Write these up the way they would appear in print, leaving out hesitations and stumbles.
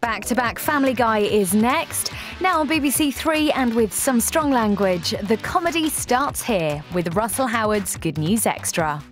Back-to-back Family Guy is next. Now on BBC Three, and with some strong language, the comedy starts here with Russell Howard's Good News Extra.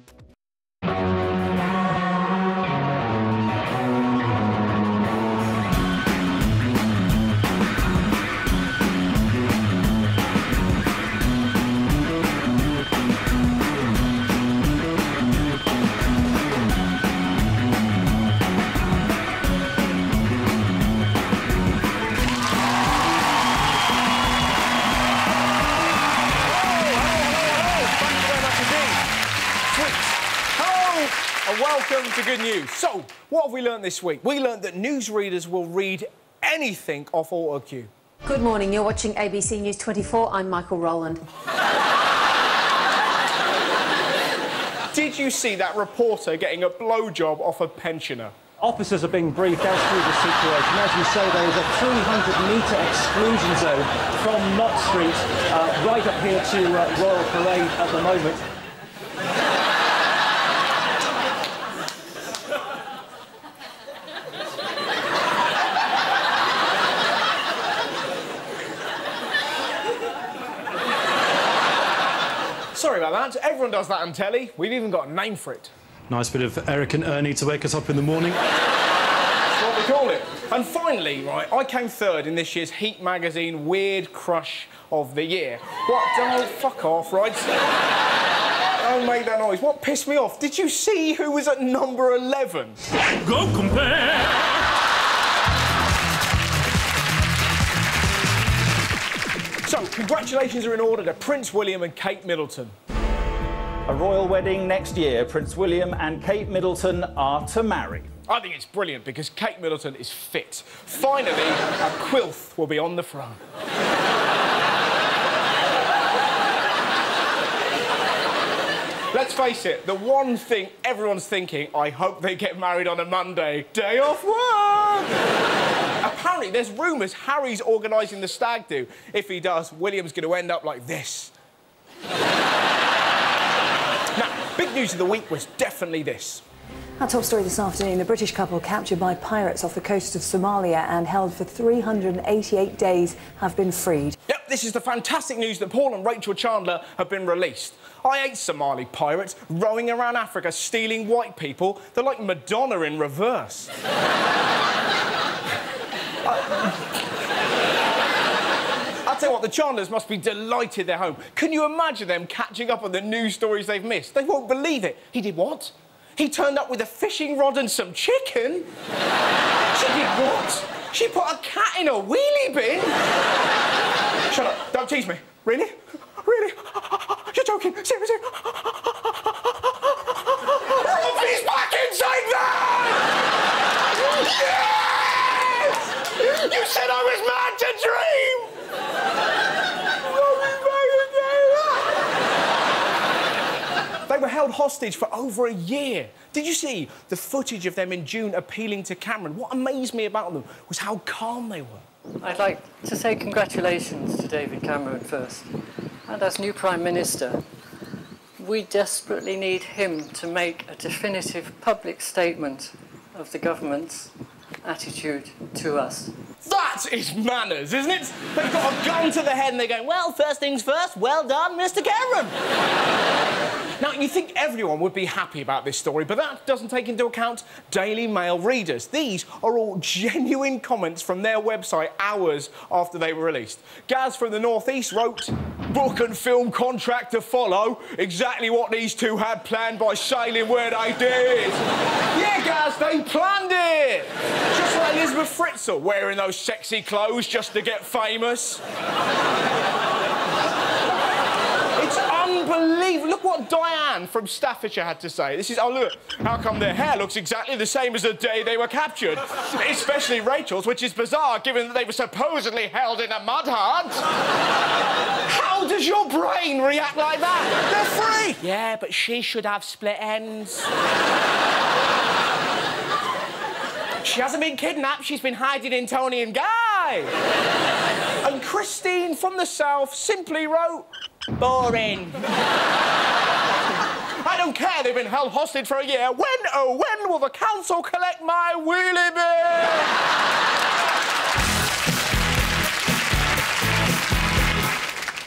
Welcome to Good News. So, what have we learnt this week? We learnt that newsreaders will read anything off autocue. Good morning, you're watching ABC News 24. I'm Michael Rowland. Did you see that reporter getting a blowjob off a pensioner? Officers are being briefed as through the situation. As you say, there is a 300-metre exclusion zone from Knott Street right up here to Royal Parade at the moment. Sorry about that. Everyone does that on telly. We've even got a name for it. Nice bit of Eric and Ernie to wake us up in the morning. That's what we call it. And finally, right, I came third in this year's Heat magazine Weird Crush of the Year. What? Oh, fuck off, right? Don't make that noise. What pissed me off? Did you see who was at number 11? Go compare! So, congratulations are in order to Prince William and Kate Middleton. A royal wedding next year. Prince William and Kate Middleton are to marry. I think it's brilliant because Kate Middleton is fit. Finally, a quilf will be on the throne. Let's face it, the one thing everyone's thinking, I hope they get married on a Monday. Day off work! Apparently, there's rumours Harry's organising the stag do. If he does, William's going to end up like this. Now, big news of the week was definitely this. Our top story this afternoon, a British couple captured by pirates off the coast of Somalia and held for 388 days have been freed. Yep, this is the fantastic news that Paul and Rachel Chandler have been released. I hate Somali pirates rowing around Africa stealing white people. They're like Madonna in reverse. I'll tell you what, the Chandlers must be delighted they're home. Can you imagine them catching up on the news stories they've missed? They won't believe it. He did what? He turned up with a fishing rod and some chicken? She did what? She put a cat in a wheelie bin? Shut up. Don't tease me. Really? Really? You're joking? Seriously? He's back inside there! Yes! You said I was mad to dream! They were held hostage for over a year. Did you see the footage of them in June appealing to Cameron? What amazed me about them was how calm they were. I'd like to say congratulations to David Cameron first. And as new Prime Minister, we desperately need him to make a definitive public statement of the government's attitude to us. That is manners, isn't it? They've got a gun to the head and they're going, well, first things first, well done, Mr. Cameron. Now, you think everyone would be happy about this story, but that doesn't take into account Daily Mail readers. These are all genuine comments from their website hours after they were released. Gaz from the North East wrote, book and film contract to follow. Exactly what these two had planned by sailing where they did. Yeah, Gaz, they planned it. Just like Elizabeth Fritzl wearing those sexy clothes just to get famous. It's unbelievable. Look what Diane from Staffordshire had to say. This is, oh, look, how come their hair looks exactly the same as the day they were captured? Especially Rachel's, which is bizarre, given that they were supposedly held in a mud hut. How does your brain react like that? They're free! Yeah, but she should have split ends. She hasn't been kidnapped, she's been hiding in Tony and Guy. And Christine from the South simply wrote, Boring. I don't care they've been held hostage for a year. When, oh, when will the council collect my wheelie bin?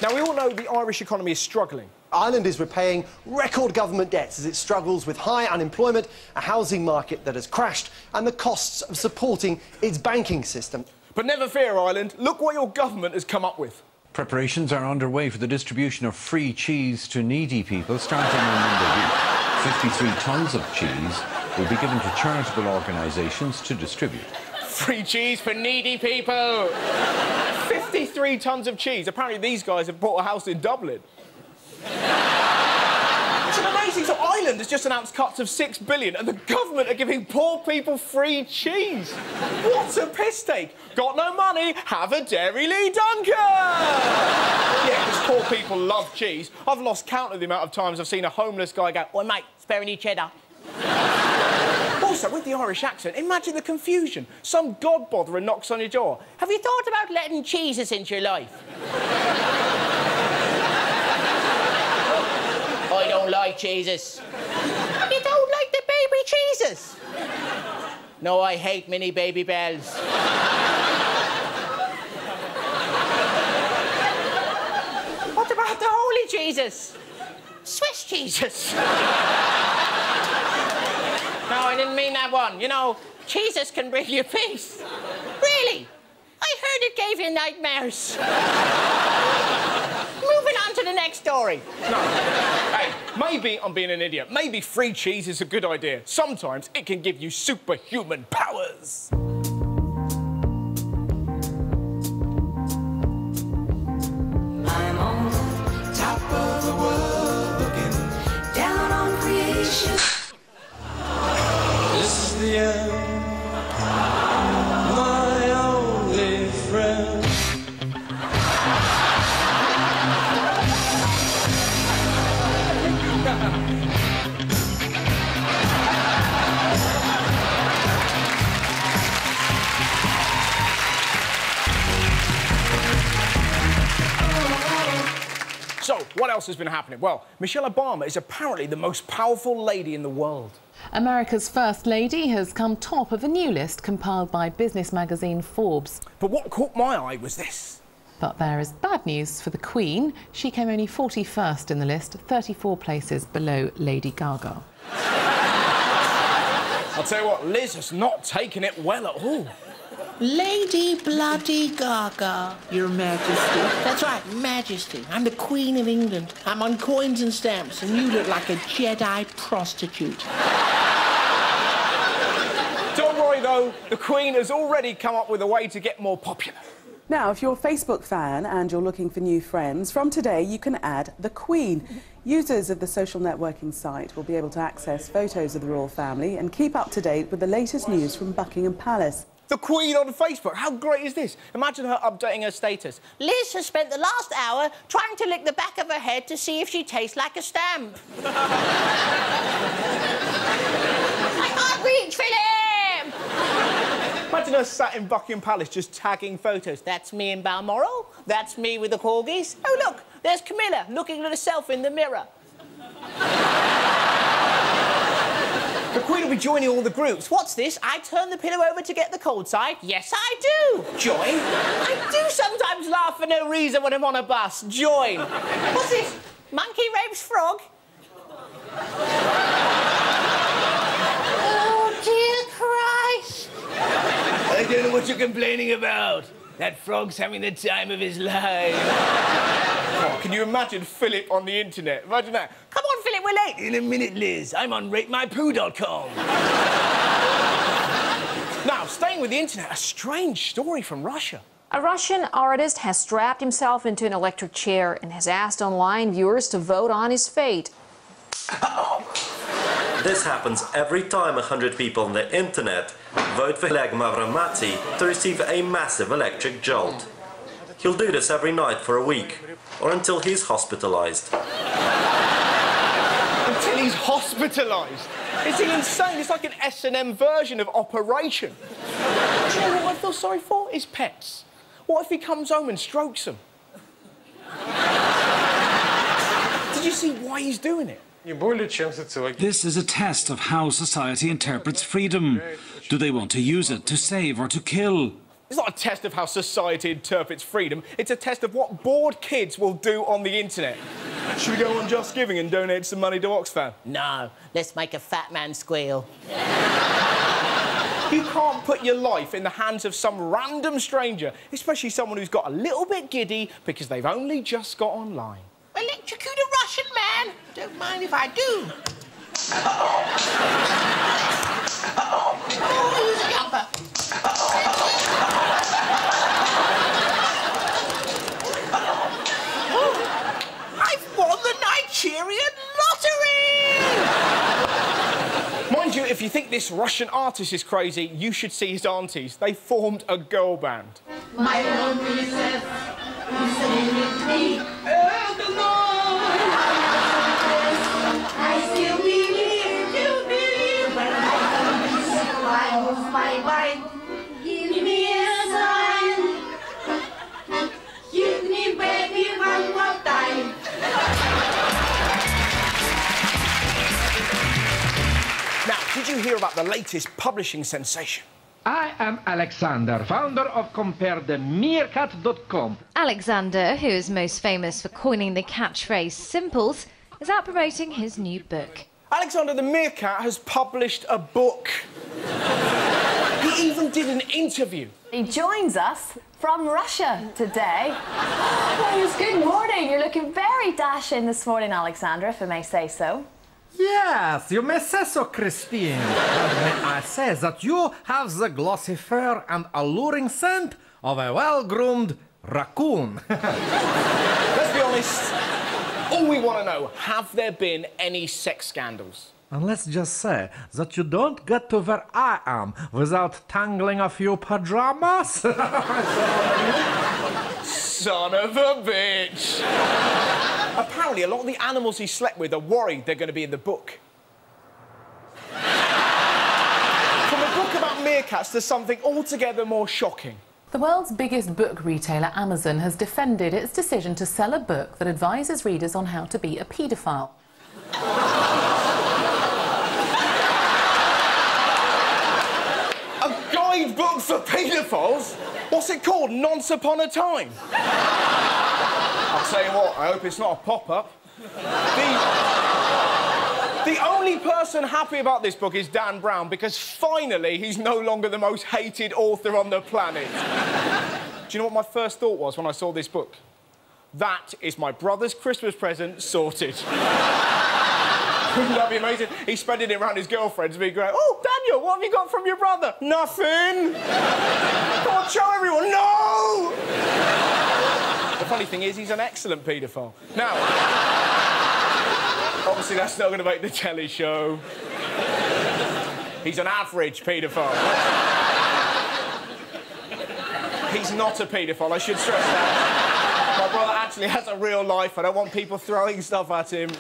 Now, we all know the Irish economy is struggling. Ireland is repaying record government debts as it struggles with high unemployment, a housing market that has crashed, and the costs of supporting its banking system. But never fear, Ireland. Look what your government has come up with. Preparations are underway for the distribution of free cheese to needy people starting on Monday week. 53 tonnes of cheese will be given to charitable organisations to distribute. Free cheese for needy people. 53 tonnes of cheese. Apparently these guys have bought a house in Dublin. It's amazing. So Ireland has just announced cuts of $6 billion and the government are giving poor people free cheese. What a piss take. Got no money? Have a Dairy Lee Duncan! Yeah, because poor people love cheese. I've lost count of the amount of times I've seen a homeless guy go, "Oi, mate, spare any cheddar?" Also, with the Irish accent, imagine the confusion. Some godbotherer knocks on your door. "Have you thought about letting cheeses into your life?" "I don't like cheeses." "You don't like the baby cheeses?" "No, I hate mini baby bells." "What about the holy cheeses?" "Swiss cheeses." "No, I didn't mean that one. You know, cheeses can bring you peace." "Really? I heard it gave you nightmares." Moving on to the next story. No. Hey, maybe I'm being an idiot. Maybe free cheese is a good idea. Sometimes it can give you superhuman powers. I'm on top of the world, looking down on creation. This is the end, my only friend. So, what else has been happening? Well, Michelle Obama is apparently the most powerful lady in the world. America's First Lady has come top of a new list compiled by business magazine Forbes. But what caught my eye was this. But there is bad news for the Queen. She came only 41st in the list, 34 places below Lady Gaga. I'll tell you what, Liz has not taken it well at all. Lady Bloody Gaga, Your Majesty. That's right, Majesty. I'm the Queen of England. I'm on coins and stamps, and you look like a Jedi prostitute. Don't worry, though. The Queen has already come up with a way to get more popular. Now, if you're a Facebook fan and you're looking for new friends, from today you can add the Queen. Users of the social networking site will be able to access photos of the royal family and keep up to date with the latest news from Buckingham Palace. The Queen on Facebook. How great is this? Imagine her updating her status. Liz has spent the last hour trying to lick the back of her head to see if she tastes like a stamp. I can't reach, Philip! Imagine her sat in Buckingham Palace just tagging photos. That's me in Balmoral. That's me with the corgis. Oh, look, there's Camilla looking at herself in the mirror. The Queen will be joining all the groups. What's this? I turn the pillow over to get the cold side? Yes, I do. Join? I do sometimes laugh for no reason when I'm on a bus. Join. What's this? Monkey rapes frog? Oh, dear Christ. I don't know what you're complaining about. That frog's having the time of his life. Oh, can you imagine Philip on the internet? Imagine that. Come on, Philip, we're late. In a minute, Liz. I'm on RateMyPoo.com. Now, staying with the internet, a strange story from Russia. A Russian artist has strapped himself into an electric chair and has asked online viewers to vote on his fate. This happens every time 100 people on the internet vote for Oleg Mavromaty to receive a massive electric jolt. He'll do this every night for a week, or until he's hospitalized. Until he's hospitalised? Is he insane? It's like an S&M version of Operation. Do you know what I feel sorry for? His pets. What if he comes home and strokes them? see why he's doing it? This is a test of how society interprets freedom. Do they want to use it to save or to kill? It's not a test of how society interprets freedom. It's a test of what bored kids will do on the internet. Should we go on Just Giving and donate some money to Oxfam? No, let's make a fat man squeal. You can't put your life in the hands of some random stranger, especially someone who's got a little bit giddy because they've only just got online. Electrocute a Russian man. Don't mind if I do. Oh, he's a jumper. I've won the Nigerian lottery! Mind you, if you think this Russian artist is crazy, you should see his aunties. They formed a girl band. My own princess, listening with me. Oh, come on! I still believe, but I lose my mind. Give me a sign. Give me, baby, one more time. Now, did you hear about the latest publishing sensation? I am Alexander, founder of CompareTheMeerkat.com. Alexander, who is most famous for coining the catchphrase Simples, is out promoting his new book. Alexander the Meerkat has published a book. He even did an interview. He joins us from Russia today. Yes, good morning. You're looking very dashing this morning, Alexander, if I may say so. Yes, you may say so, Christine. And may I say that you have the glossy fur and alluring scent of a well-groomed raccoon. Let's be honest, all we want to know, have there been any sex scandals? And let's just say that you don't get to where I am without tangling a few pajamas. Son of a bitch! Apparently, a lot of the animals he slept with are worried they're going to be in the book. From a book about meerkats to something altogether more shocking. The world's biggest book retailer, Amazon, has defended its decision to sell a book that advises readers on how to be a paedophile. A guidebook for paedophiles? What's it called? Nonce Upon a Time? I'll tell you what, I hope it's not a pop-up. The only person happy about this book is Dan Brown, because finally he's no longer the most hated author on the planet. Do you know what my first thought was when I saw this book? That is my brother's Christmas present sorted. Wouldn't that be amazing? He's spreading it around his girlfriends and be great. Oh, Daniel, what have you got from your brother? Nothing. Come on, show everyone. No! The funny thing is, he's an excellent paedophile. Now, obviously that's not going to make the telly show. He's an average paedophile. He's not a paedophile, I should stress that. My brother actually has a real life. I don't want people throwing stuff at him.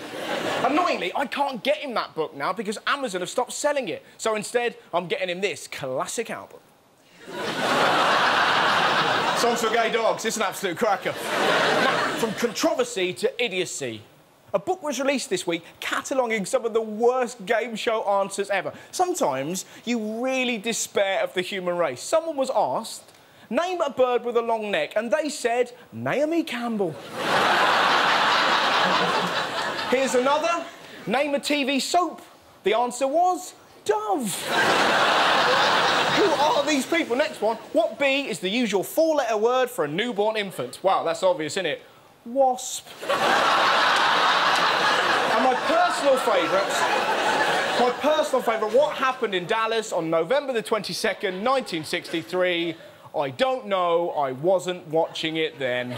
Annoyingly, I can't get him that book now because Amazon have stopped selling it. So instead, I'm getting him this classic album. Songs for Gay Dogs. It's an absolute cracker. Now, from controversy to idiocy, a book was released this week cataloguing some of the worst game show answers ever. Sometimes you really despair of the human race. Someone was asked, name a bird with a long neck, and they said, Naomi Campbell. Here's another, name a TV soap. The answer was Dove. Who are these people? Next one, what bee is the usual four-letter word for a newborn infant? Wow, that's obvious, isn't it? Wasp. And my personal favourite, what happened in Dallas on November the 22nd, 1963? I don't know, I wasn't watching it then.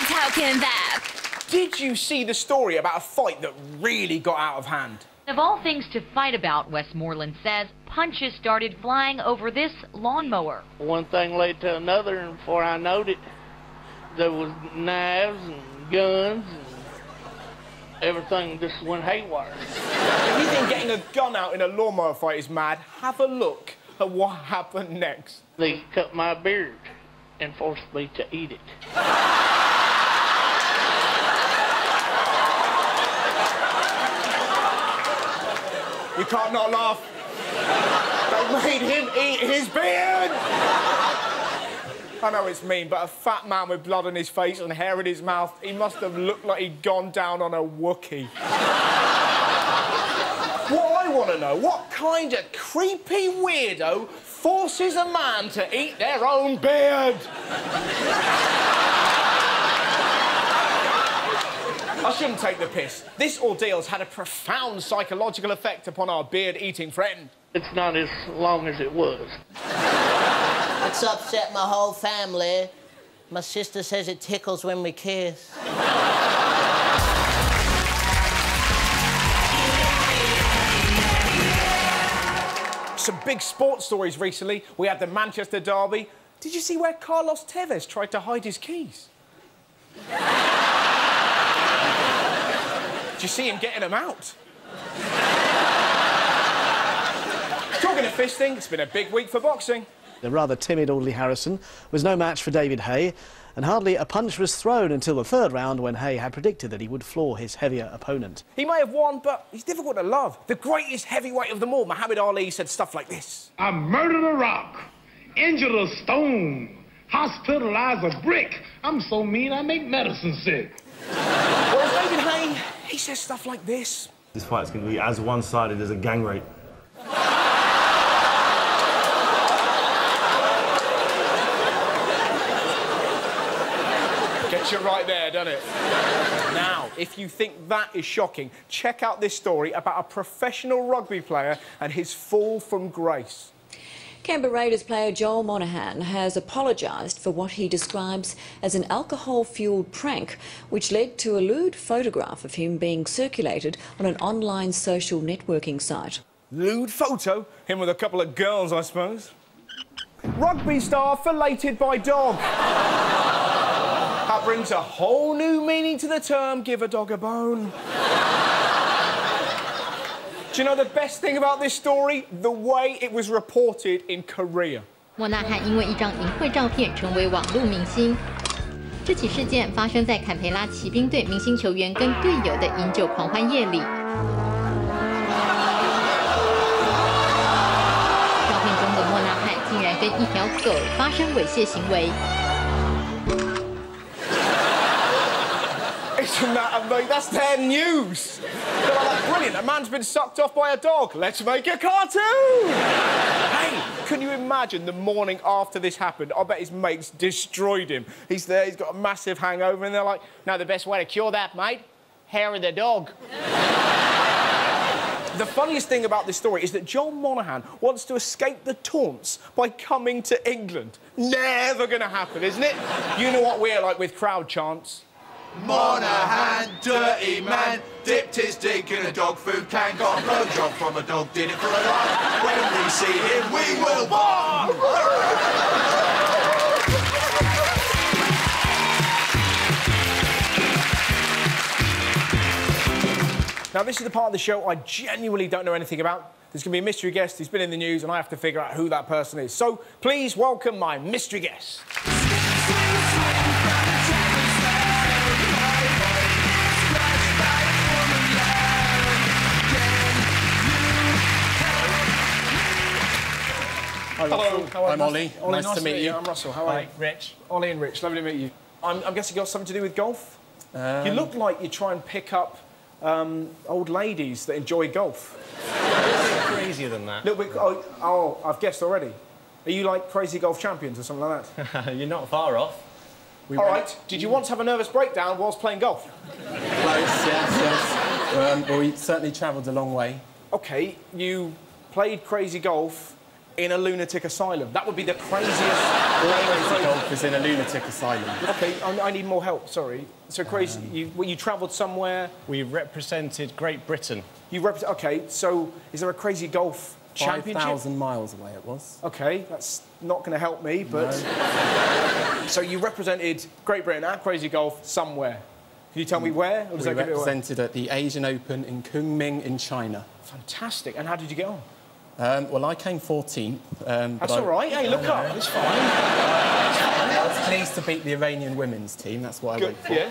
How can that? Did you see the story about a fight that really got out of hand? Of all things to fight about, Westmoreland says, punches started flying over this lawnmower. One thing led to another, and before I knowed it, there was knives and guns and everything just went haywire. If you think getting a gun out in a lawnmower fight is mad, have a look at what happened next. They cut my beard and forced me to eat it. You can't not laugh. They made him eat his beard! I know it's mean, but a fat man with blood on his face and hair in his mouth, he must have looked like he'd gone down on a Wookiee. What I want to know, what kind of creepy weirdo forces a man to eat their own beard? I shouldn't take the piss. This ordeal's had a profound psychological effect upon our beard-eating friend. It's not as long as it was. It's upset my whole family. My sister says it tickles when we kiss. Some big sports stories recently. We had the Manchester derby. Did you see where Carlos Tevez tried to hide his keys? Did you see him getting them out? Talking of fisting, it's been a big week for boxing. The rather timid Audley Harrison was no match for David Haye, and hardly a punch was thrown until the third round when Haye had predicted that he would floor his heavier opponent. He may have won, but he's difficult to love. The greatest heavyweight of them all, Muhammad Ali, said stuff like this. I murdered a rock, injured a stone, hospitalized a brick. I'm so mean I make medicine sick. Whereas David Haye, he says stuff like this. This fight's going to be as one-sided as a gang rape. Gets you right there, doesn't it? Now, if you think that is shocking, check out this story about a professional rugby player and his fall from grace. Canberra Raiders player Joel Monahan has apologised for what he describes as an alcohol-fuelled prank, which led to a lewd photograph of him being circulated on an online social networking site. Lewd photo? Him with a couple of girls, I suppose. Rugby star filleted by dog. That brings a whole new meaning to the term, give a dog a bone. Do you know the best thing about this story? The way it was reported in Korea. 莫纳汉因为一张淫秽照片成为网络明星。这起事件发生在坎培拉骑兵队明星球员跟队友的饮酒狂欢夜里。照片中的莫纳汉竟然跟一条狗发生猥亵行为。 Isn't that amazing? That's their news. They're like, brilliant, a man's been sucked off by a dog. Let's make a cartoon. Hey, can you imagine the morning after this happened? I bet his mates destroyed him. He's there, he's got a massive hangover, and they're like, no, the best way to cure that, mate, hair of the dog. The funniest thing about this story is that Joel Monahan wants to escape the taunts by coming to England. Never gonna happen, isn't it? You know what we're like with crowd chants. Monahan, dirty man, dipped his dick in a dog food can, got a blowjob from a dog, did it for a laugh. When we see him, we will bark! Now, this is the part of the show I genuinely don't know anything about. There's going to be a mystery guest who's been in the news, and I have to figure out who that person is. So, please welcome my mystery guest. Hello, how are you? I'm Ollie. Nice to meet you. I'm Russell. How are you? Rich. Ollie and Rich, lovely to meet you. I'm guessing you got something to do with golf? You look like you try and pick up old ladies that enjoy golf. A little bit crazier than that. Little bit. Oh, I've guessed already. Are you like crazy golf champions or something like that? You're not far off. All right. Did you once have a nervous breakdown whilst playing golf? Close, yes. Well, we certainly travelled a long way. OK, you played crazy golf in a lunatic asylum. That would be the craziest... Crazy golf is in a lunatic asylum. OK, I need more help, sorry. So, crazy, you travelled somewhere... We represented Great Britain. You OK, so is there a crazy golf championship? 5,000 miles away it was. OK, that's not going to help me, but... No. So you represented Great Britain at Crazy Golf somewhere. Can you tell me where? Or does we that give it away? represented at the Asian Open in Kunming in China. Fantastic. And how did you get on? Well, I came 14th. That's all right. Hey, look up. It's fine. I was pleased to beat the Iranian women's team. That's what I went for. Yeah.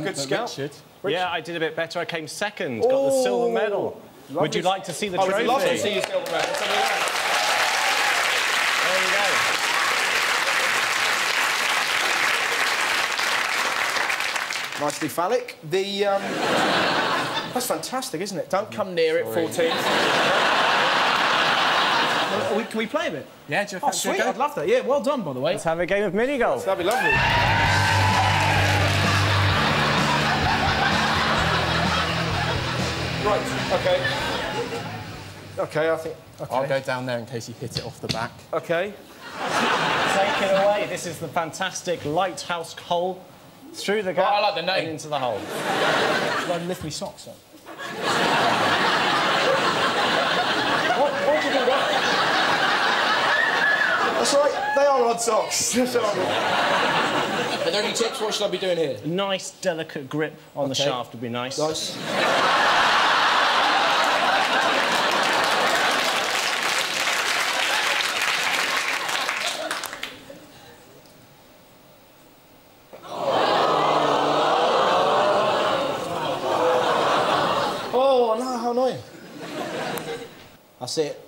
Good scout. Richard, Yeah, I did a bit better. I came second, got the silver medal. Lovely. Would you like to see the trophy? I would love to see your silver medal. There you go. Nicely phallic. That's fantastic, isn't it? Don't come near it, 14. Can we play a bit? Yeah, do you Oh, sweet. I'd love that. Yeah, well done, by the way. Let's have a game of mini golf. That'd be lovely. Right, OK. OK, I think... Okay. I'll go down there in case you hit it off the back. OK. Take it away. This is the fantastic lighthouse hole. Through the gap I like the name. and into the hole. Should I lift my socks up? What did you do that? That's right, they are odd socks. Are there any tips? What should I be doing here? Nice, delicate grip on the shaft would be nice. Nice. Oh, no, how annoying. That's it.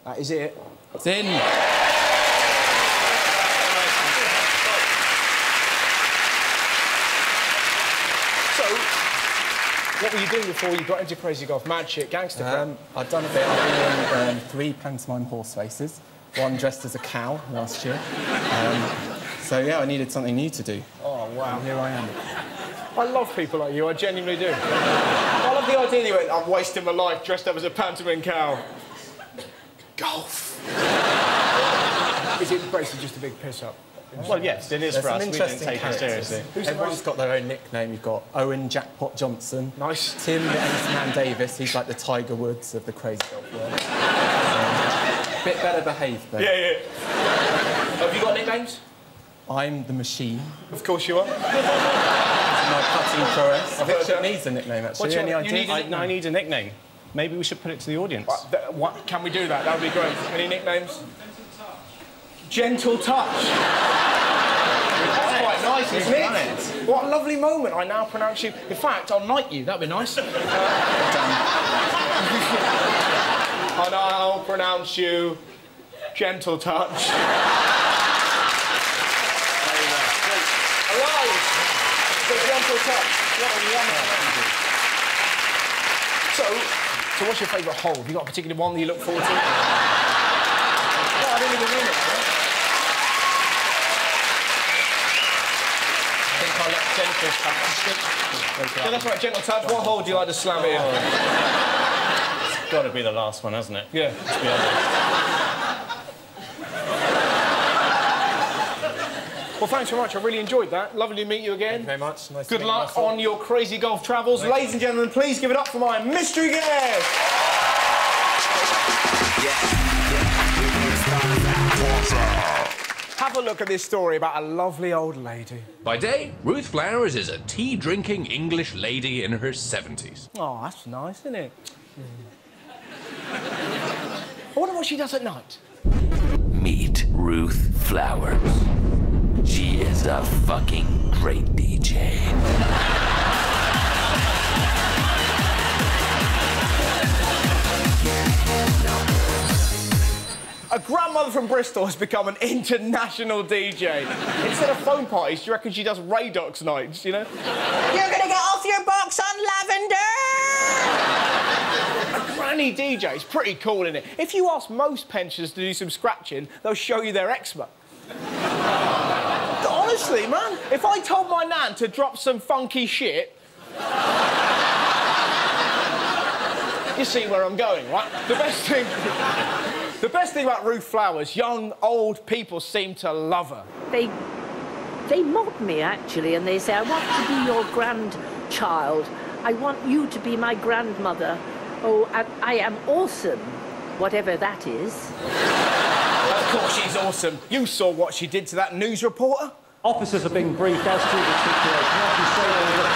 That is it. It's in. What were you doing before you got into Crazy Golf? Mad shit, gangster crap? I've done a bit. I've been in 3 pantomime horse races. One dressed as a cow last year. So, yeah, I needed something new to do. Oh, wow. And here I am. I love people like you, I genuinely do. I love the idea that you went, I'm wasting my life dressed up as a pantomime cow. Golf. Is it basically just a big piss-up? Well, yes, it is for us. We didn't take it seriously. Everyone's got their own nickname. You've got Owen Jackpot Johnson. Nice. Tim the Ace Man Davis. He's like the Tiger Woods of the Crazy Golf world. Bit better behaved, though. Yeah, yeah. Have you got nicknames? I'm the Machine. Of course you are. My cutting prowess. I think it needs a nickname, actually. Any ideas? I need a nickname. Maybe we should put it to the audience. What? Can we do that? That would be great. Any nicknames? Gentle Touch. That's quite nice, isn't it? What a lovely moment. I now pronounce you... In fact, I'll knight you. That'd be nice. I now pronounce you Gentle Touch. Alive! The Gentle Touch. What a wonderful. So what's your favourite hole? Have you got a particular one that you look forward to? I didn't even mean it. I think I let Gentle Touch stick. Yeah, that's right, Gentle Touch. What hole do you like to slam it in? It's got to be the last one, hasn't it? Yeah. Let's be honest. Well, thanks very much. I really enjoyed that. Lovely to meet you again. Thank you very much. Nice Good to luck on your crazy golf travels. Ladies and gentlemen, please give it up for my mystery guest. Have a look at this story about a lovely old lady. By day, Ruth Flowers is a tea-drinking English lady in her 70s. Oh, that's nice, isn't it? I wonder what she does at night. Meet Ruth Flowers. She is a fucking great DJ. A grandmother from Bristol has become an international DJ. Instead of phone parties, do you reckon she does Radox nights, you know? You're gonna get off your box on lavender! A granny DJ is pretty cool, isn't it? If you ask most pensioners to do some scratching, they'll show you their eczema. Honestly, man, if I told my nan to drop some funky shit... You see where I'm going, right? The best thing about Ruth Flowers, young, old people seem to love her. They mock me, actually, and they say, I want to be your grandchild. I want you to be my grandmother. Oh, and I am awesome, whatever that is. Of course she's awesome. You saw what she did to that news reporter. Officers are being briefed as to the situation. As you say, there was a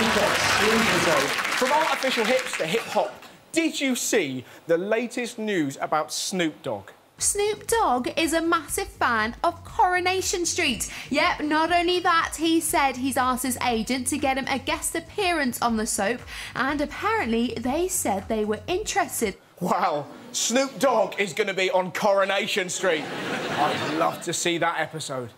300-metre sprint zone. From artificial hips to hip-hop, did you see the latest news about Snoop Dogg? Snoop Dogg is a massive fan of Coronation Street. Yep, not only that, he said he's asked his agent to get him a guest appearance on the soap, and apparently they said they were interested. Wow, Snoop Dogg is going to be on Coronation Street. I'd love to see that episode.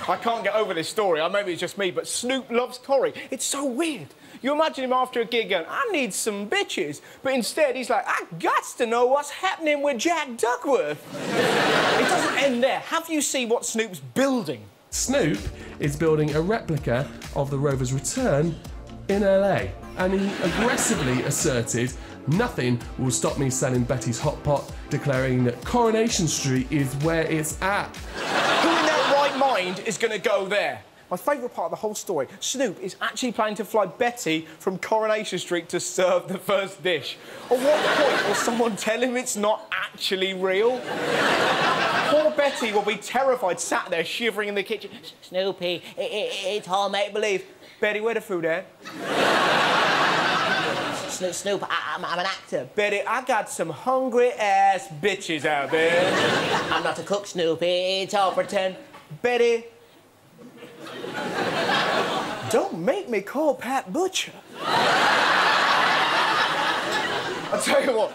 I can't get over this story. Maybe it's just me, but Snoop loves Corrie. It's so weird. You imagine him after a gig going, I need some bitches. But instead, he's like, I got to know what's happening with Jack Duckworth. It doesn't end there. Have you seen what Snoop's building? Snoop is building a replica of the rover's return in LA. And he aggressively asserted, nothing will stop me selling Betty's Hot Pot, declaring that Coronation Street is where it's at. Who in their right mind is going to go there? My favourite part of the whole story, Snoop is actually planning to fly Betty from Coronation Street to serve the first dish. At what point will someone tell him it's not actually real? Poor Betty will be terrified, sat there shivering in the kitchen. Snoopy, it's all make-believe. Betty, where the food at? Snoop, I'm an actor. Betty, I got some hungry-ass bitches out there. I'm not a cook, Snoopy. It's all pretend. Betty... Don't make me call Pat Butcher. I'll tell you what.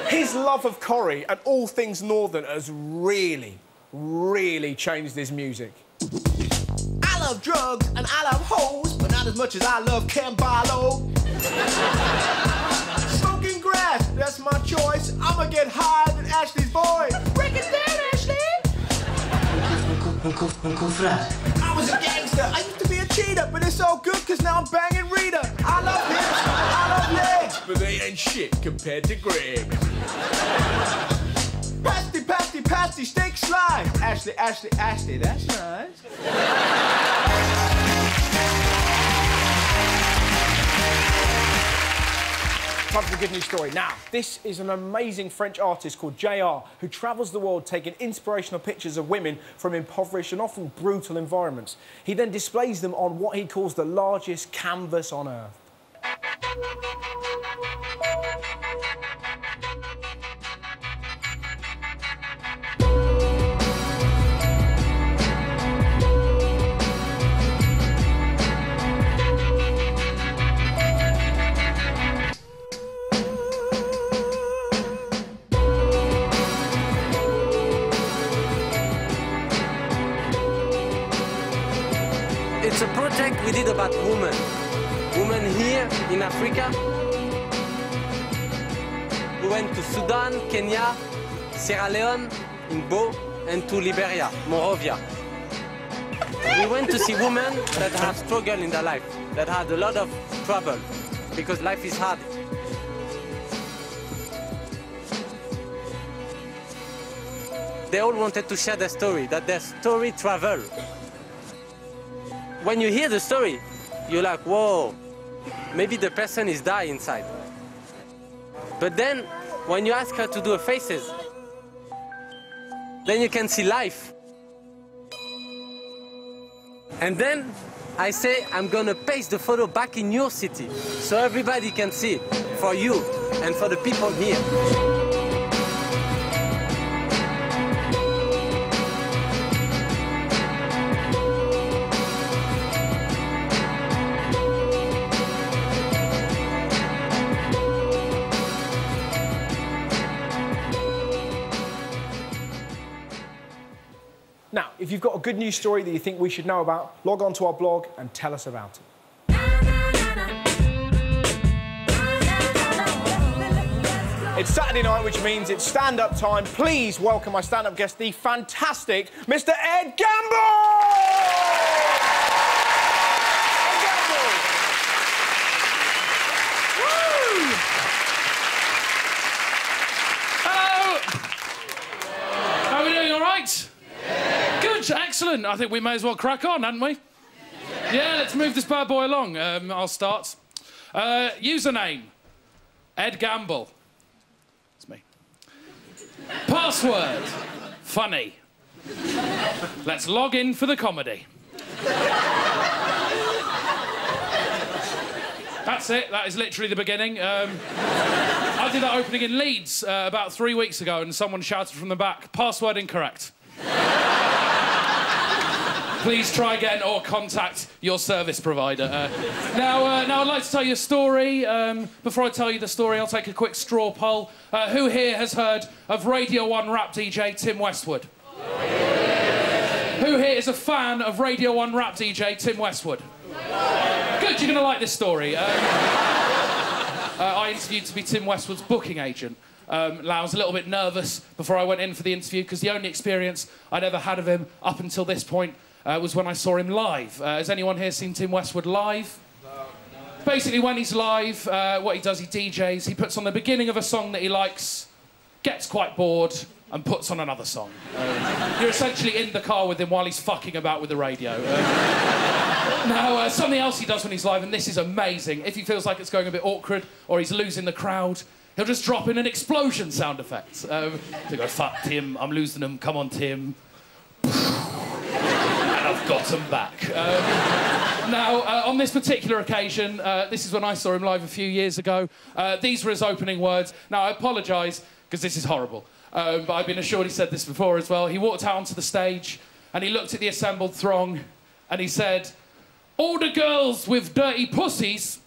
His love of Corrie and all things Northern has really, really changed his music. I love drugs and I love hoes, but not as much as I love Campbello. Smoking grass, that's my choice. I'ma get higher than Ashley's voice. Break it down, Ashley! Uncle Fred. I was a gangster. I used to be a cheater, but it's all good because now I'm banging Rita. I love hips, I love legs, but they ain't shit compared to Greg. Pasty, pasty, pasty, steak slide. Ashley, Ashley, Ashley, that's nice. Time for the good news story. Now, this is an amazing French artist called JR who travels the world taking inspirational pictures of women from impoverished and often brutal environments. He then displays them on what he calls the largest canvas on Earth. It's a project we did about women. Women here in Africa. We went to Sudan, Kenya, Sierra Leone, Igbo, and to Liberia, Monrovia. We went to see women that have struggled in their life, that had a lot of trouble, because life is hard. They all wanted to share their story, that their story travel. When you hear the story, you're like, whoa, maybe the person is dying inside. But then, when you ask her to do her faces, then you can see life. And then I say, I'm gonna paste the photo back in your city, so everybody can see it, for you and for the people here. Now, if you've got a good news story that you think we should know about, log on to our blog and tell us about it. It's Saturday night, which means it's stand-up time. Please welcome my stand-up guest, the fantastic Mr. Ed Gamble! Hello! How are we doing, all right? Good, excellent. I think we may as well crack on, hadn't we? Yeah, let's move this bad boy along. I'll start. Username, Ed Gamble. It's me. Password, funny. Let's log in for the comedy. That's it. That is literally the beginning. I did that opening in Leeds about 3 weeks ago, and someone shouted from the back, "Password incorrect." Please try again or contact your service provider. Now I'd like to tell you a story. Before I tell you the story, I'll take a quick straw poll. Who here has heard of Radio 1 rap DJ Tim Westwood? Who here is a fan of Radio 1 rap DJ Tim Westwood? Good, you're going to like this story. I interviewed to be Tim Westwood's booking agent. I was a little bit nervous before I went in for the interview because the only experience I'd ever had of him up until this point was when I saw him live. Has anyone here seen Tim Westwood live? No. Basically, when he's live, what he does, he DJs, he puts on the beginning of a song that he likes, gets quite bored, and puts on another song. You're essentially in the car with him while he's fucking about with the radio. Now, something else he does when he's live, and this is amazing, if he feels like it's going a bit awkward or he's losing the crowd, he'll just drop in an explosion sound effect. They go, "Fuck, Tim, I'm losing them, come on, Tim." And I've got them back. Now, on this particular occasion, this is when I saw him live a few years ago. These were his opening words. Now, I apologise, because this is horrible. But I've been assured he said this before as well. He walked out onto the stage and he looked at the assembled throng and he said, "All the girls with dirty pussies,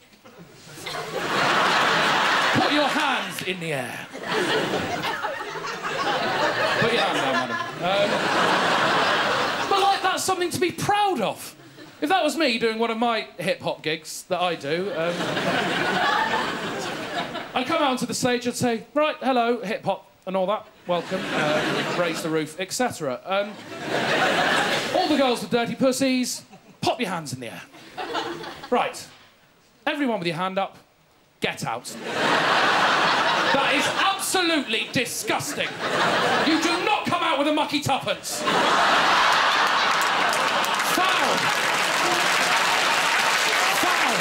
put your hands in the air." Put your hands down, madam. But, like, that's something to be proud of. If that was me doing one of my hip-hop gigs that I do, I'd come out onto the stage and say, "Right, hello, hip-hop and all that, welcome, raise the roof, etc. All the girls with dirty pussies, pop your hands in the air. Right, everyone with your hand up, get out." That is absolutely disgusting. You do not come out with a mucky tuppence. Foul. Foul.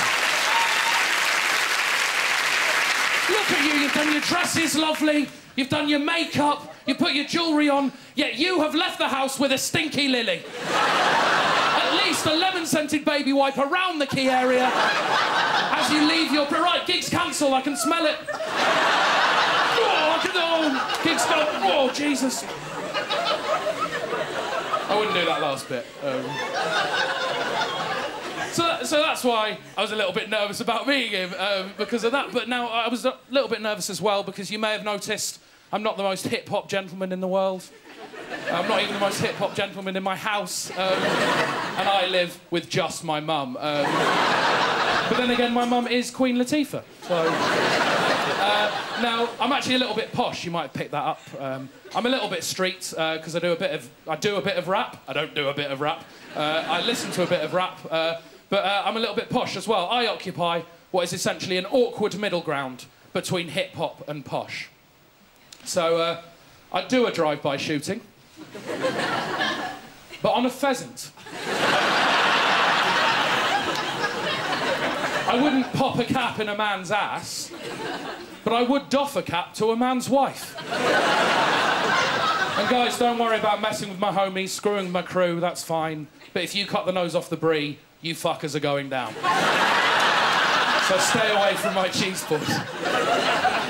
Look at you, you've done your dresses lovely, you've done your makeup, you put your jewellery on, yet you have left the house with a stinky lily. At least a lemon-scented baby wipe around the key area as you leave your... Right, gig's cancelled, I can smell it. Oh, I can... Oh, gig's gone. Oh, Jesus. I wouldn't do that last bit. So that's why I was a little bit nervous about meeting him, because of that. But now I was a little bit nervous as well, because you may have noticed I'm not the most hip-hop gentleman in the world. I'm not even the most hip-hop gentleman in my house. And I live with just my mum. But then again, my mum is Queen Latifah. So... now, I'm actually a little bit posh, you might have picked that up. I'm a little bit street, because I do a bit of rap. I don't do a bit of rap. I listen to a bit of rap. But I'm a little bit posh as well. I occupy what is essentially an awkward middle ground between hip-hop and posh. So, I do a drive-by shooting. But on a pheasant. I wouldn't pop a cap in a man's ass, but I would doff a cap to a man's wife. And guys, don't worry about messing with my homies, screwing with my crew, that's fine. But if you cut the nose off the brie, you fuckers are going down. So stay away from my cheese balls.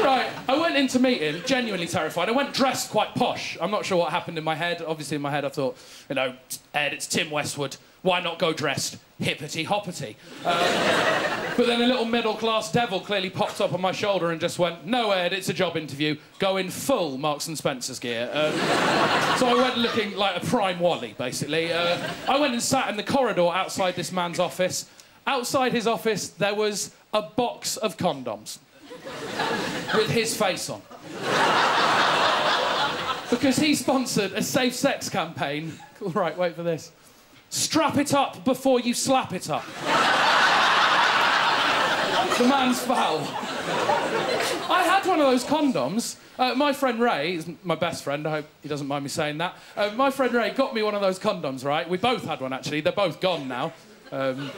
Right, I went into meeting genuinely terrified. I went dressed quite posh. I'm not sure what happened in my head. Obviously in my head I thought, you know, Ed, it's Tim Westwood. Why not go dressed hippity-hoppity? But then a little middle-class devil clearly popped up on my shoulder and just went, "No, Ed, it's a job interview. Go in full Marks and Spencer's gear." So I went looking like a prime Wally, basically. I went and sat in the corridor outside this man's office. Outside his office, there was a box of condoms with his face on. Because he sponsored a safe sex campaign. Right, wait for this. Strap it up before you slap it up. The man's foul. I had one of those condoms. My friend Ray, is my best friend, I hope he doesn't mind me saying that. My friend Ray got me one of those condoms, right? We both had one, actually. They're both gone now. No, not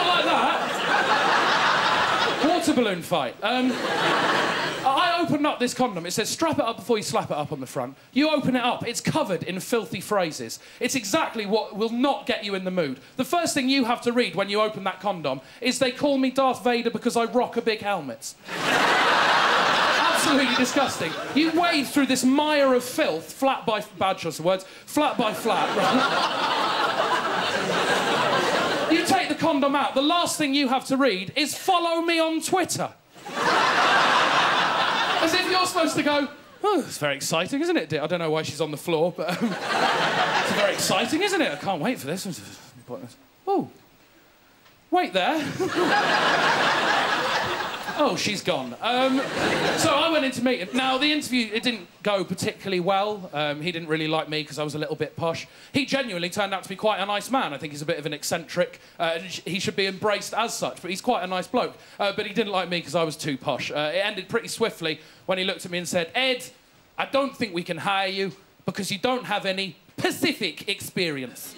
like that. Water balloon fight. I I opened up this condom. It says, strap it up before you slap it up on the front. You open it up. It's covered in filthy phrases. It's exactly what will not get you in the mood. The first thing you have to read when you open that condom is they call me Darth Vader because I rock a big helmet. Absolutely disgusting. You wade through this mire of filth, flat by... Bad choice of words. Flat by flat, right? You take the condom out. The last thing you have to read is follow me on Twitter. As if you're supposed to go, oh, it's very exciting, isn't it? I don't know why she's on the floor, but it's very exciting, isn't it? I can't wait for this. Oh, wait there. Oh, she's gone. So I went in to meet him. Now, the interview, it didn't go particularly well. He didn't really like me because I was a little bit posh. He genuinely turned out to be quite a nice man. I think he's a bit of an eccentric. And he should be embraced as such, but he's quite a nice bloke. But he didn't like me because I was too posh. It ended pretty swiftly when he looked at me and said, Ed, I don't think we can hire you because you don't have any Pacific experience.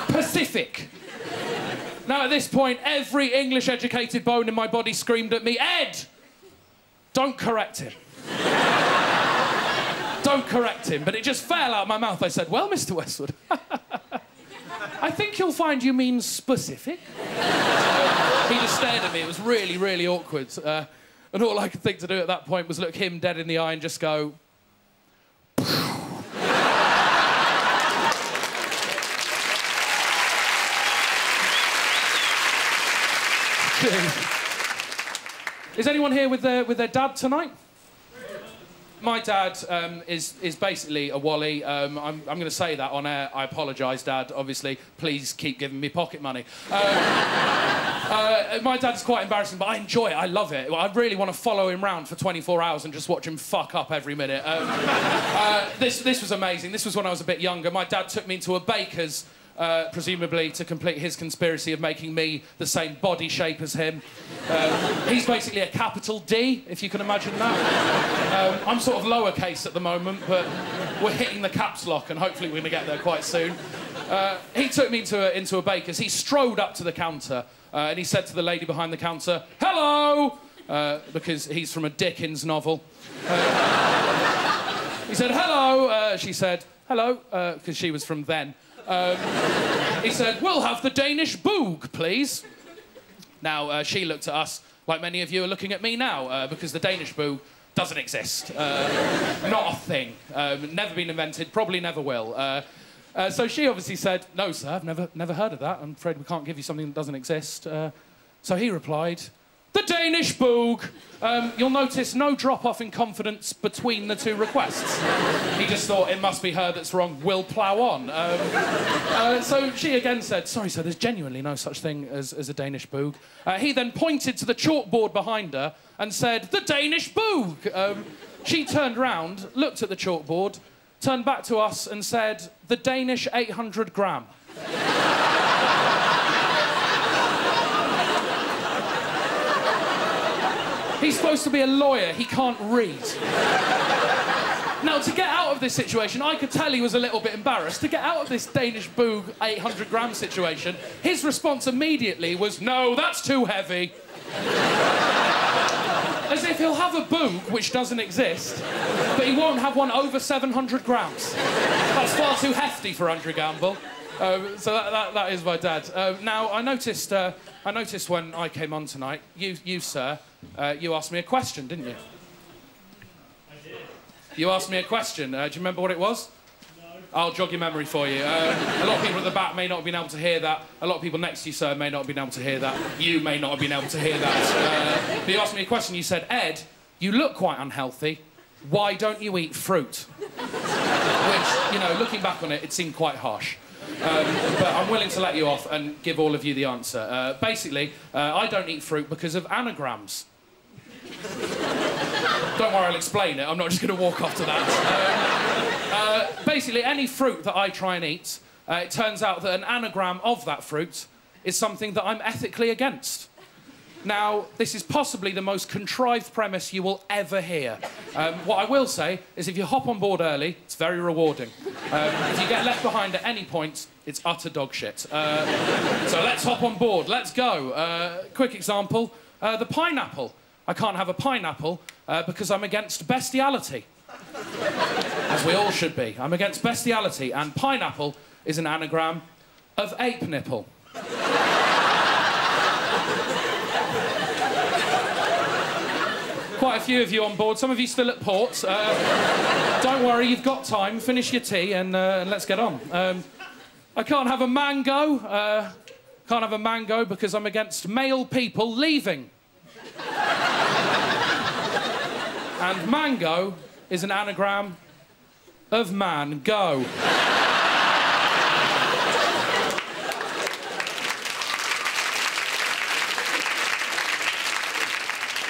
Pacific. Now, at this point, every English-educated bone in my body screamed at me, Ed! Don't correct him. Don't correct him. But it just fell out of my mouth. I said, well, Mr. Westwood, I think you'll find you mean specific. He just stared at me. It was really, really awkward. And all I could think to do at that point was look him dead in the eye and just go... Is anyone here with their dad tonight? My dad is basically a wally. I'm going to say that on air. I apologise, Dad. Obviously, please keep giving me pocket money. My dad's quite embarrassing, but I enjoy it. I love it. I really want to follow him round for 24 hours and just watch him fuck up every minute. This was amazing. This was when I was a bit younger. My dad took me into a baker's. Presumably to complete his conspiracy of making me the same body shape as him. He's basically a capital D, if you can imagine that. I'm sort of lowercase at the moment, but we're hitting the caps lock and hopefully we're going to get there quite soon. He took me into a baker's. He strode up to the counter and he said to the lady behind the counter, hello, because he's from a Dickens novel. He said, hello. She said, hello, because she was from then. He said, we'll have the Danish boog, please. Now, she looked at us like many of you are looking at me now, because the Danish boog doesn't exist. Not a thing. Never been invented, probably never will. So she obviously said, no, sir, I've never heard of that. I'm afraid we can't give you something that doesn't exist. So he replied, the Danish boog. You'll notice no drop-off in confidence between the two requests. He just thought it must be her that's wrong, we'll plough on. So she again said, sorry, sir, there's genuinely no such thing as a Danish boog. He then pointed to the chalkboard behind her and said, the Danish boog. She turned round, looked at the chalkboard, turned back to us and said, the Danish 800 gram. He's supposed to be a lawyer. He can't read. Now, to get out of this situation, I could tell he was a little bit embarrassed. To get out of this Danish boog 800 gram situation, his response immediately was, no, that's too heavy. As if he'll have a boog, which doesn't exist, but he won't have one over 700 grams. That's far too hefty for Andrew Gamble. So that is my dad. Now, I noticed when I came on tonight, you sir, you asked me a question, didn't you? I did. You asked me a question. Do you remember what it was? No. I'll jog your memory for you. A lot of people at the back may not have been able to hear that. A lot of people next to you, sir, may not have been able to hear that. You may not have been able to hear that. But you asked me a question. You said, Ed, you look quite unhealthy. Why don't you eat fruit? Which, you know, looking back on it, it seemed quite harsh. But I'm willing to let you off and give all of you the answer. Basically, I don't eat fruit because of anagrams. Don't worry, I'll explain it. I'm not just going to walk off to that. Basically, any fruit that I try and eat, it turns out that an anagram of that fruit is something that I'm ethically against. Now, this is possibly the most contrived premise you will ever hear. What I will say is if you hop on board early, it's very rewarding. If you get left behind at any point, it's utter dog shit. So let's hop on board. Let's go. Quick example, the pineapple. I can't have a pineapple because I'm against bestiality. As we all should be. I'm against bestiality, and pineapple is an anagram of ape nipple. Quite a few of you on board, some of you still at port. Don't worry, you've got time. Finish your tea and let's get on. I can't have a mango. Can't have a mango because I'm against male people leaving. And mango is an anagram of man go.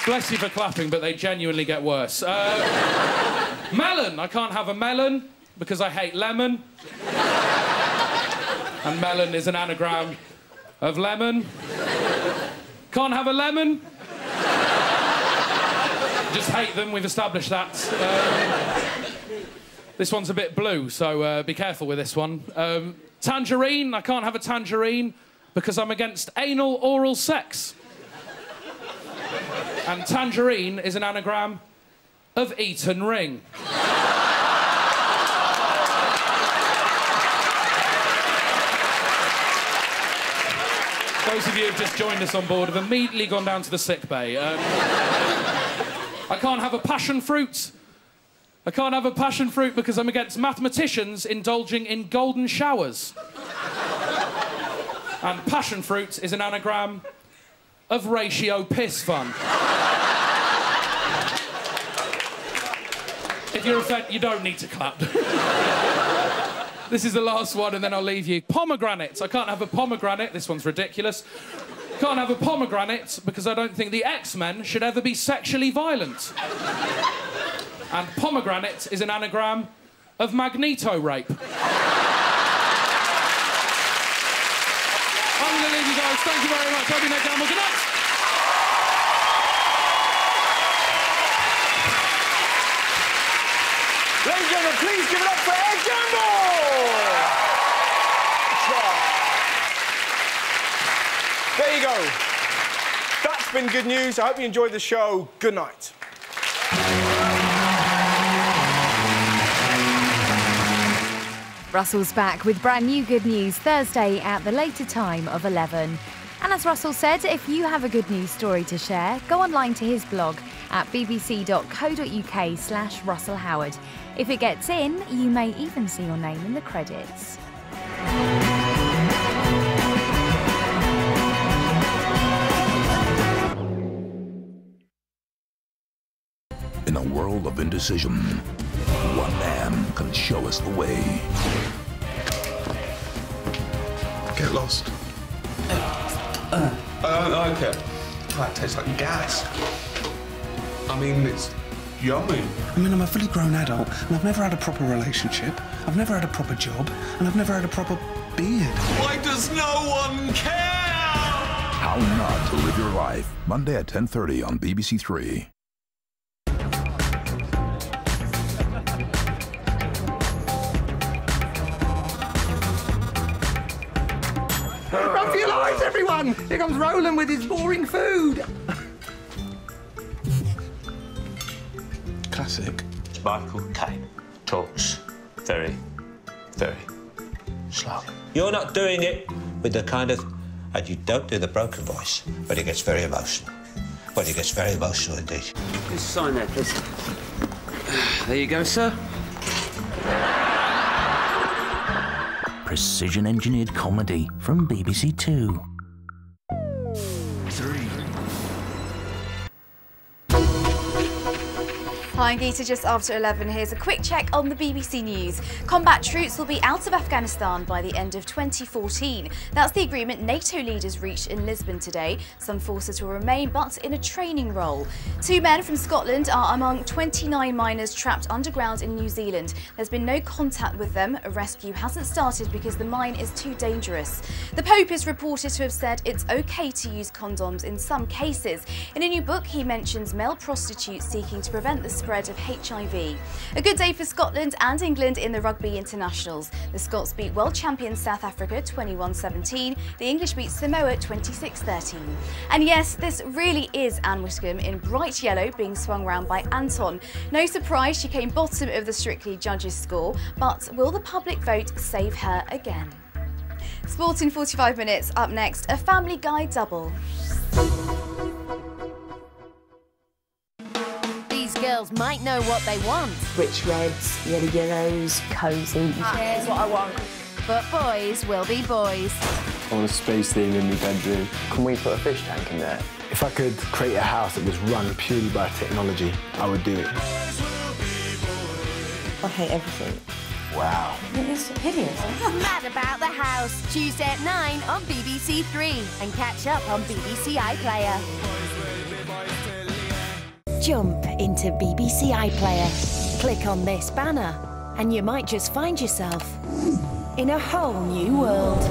Bless you for clapping, but they genuinely get worse. Melon. I can't have a melon because I hate lemon. And melon is an anagram of lemon. Can't have a lemon. Just hate them, we've established that. This one's a bit blue, so be careful with this one. Tangerine. I can't have a tangerine because I'm against anal oral sex. And tangerine is an anagram of Eton Ring. Those of you who've just joined us on board have immediately gone down to the sick bay. I can't have a passion fruit. I can't have a passion fruit because I'm against mathematicians indulging in golden showers. And passion fruit is an anagram of ratio piss fun. If you're offended, you don't need to clap. This is the last one, and then I'll leave you. Pomegranate. I can't have a pomegranate. This one's ridiculous. Can't have a pomegranate because I don't think the X-Men should ever be sexually violent. And pomegranate is an anagram of Magneto rape. I'm going to leave you guys. Thank you very much. I've been Ed Gamble. Good night. Ladies and gentlemen, please give it up for Ed Gamble! There you go. That's been good news. I hope you enjoyed the show. Good night. Russell's back with brand new good news Thursday at the later time of 11. And as Russell said, if you have a good news story to share, go online to his blog at bbc.co.uk/Russell Howard. If it gets in, you may even see your name in the credits. In a world of indecision, one man can show us the way. Get lost. I don't like it. Oh, it tastes like gas. I mean, it's yummy. I mean, I'm a fully grown adult, and I've never had a proper relationship, I've never had a proper job, and I've never had a proper beard. Why does no one care? How Not to Live Your Life, Monday at 10:30 on BBC Three. Run for your lives, everyone! Here comes Roland with his boring food. Classic. Michael Caine talks very, very slowly. You're not doing it with the kind of... And you don't do the broken voice, but it gets very emotional. Well, it gets very emotional indeed. Please sign there, please. There you go, sir. Precision-engineered comedy from BBC Two. 3. Hi, I'm Geeta, just after 11. Here's a quick check on the BBC News. Combat troops will be out of Afghanistan by the end of 2014. That's the agreement NATO leaders reached in Lisbon today. Some forces will remain, but in a training role. 2 men from Scotland are among 29 miners trapped underground in New Zealand. There's been no contact with them. A rescue hasn't started because the mine is too dangerous. The Pope is reported to have said it's okay to use condoms in some cases. In a new book, he mentions male prostitutes seeking to prevent the spread of HIV. A good day for Scotland and England in the rugby internationals. The Scots beat world champions South Africa 21-17. The English beat Samoa 26-13. And yes, this really is Anne Whitcomb in bright yellow being swung round by Anton. No surprise she came bottom of the Strictly judges' score, but will the public vote save her again? Sport in 45 minutes. Up next, a Family Guy double. Girls might know what they want. Rich reds, yellows, cosy. Here's what I want. But boys will be boys. I want a space theme in my bedroom. Can we put a fish tank in there? If I could create a house that was run purely by technology, I would do it. I hate everything. Wow. It is hideous. Mad About the House, Tuesday at 9 on BBC Three. And catch up on BBC iPlayer. Jump into BBC iPlayer. Click on this banner and you might just find yourself in a whole new world.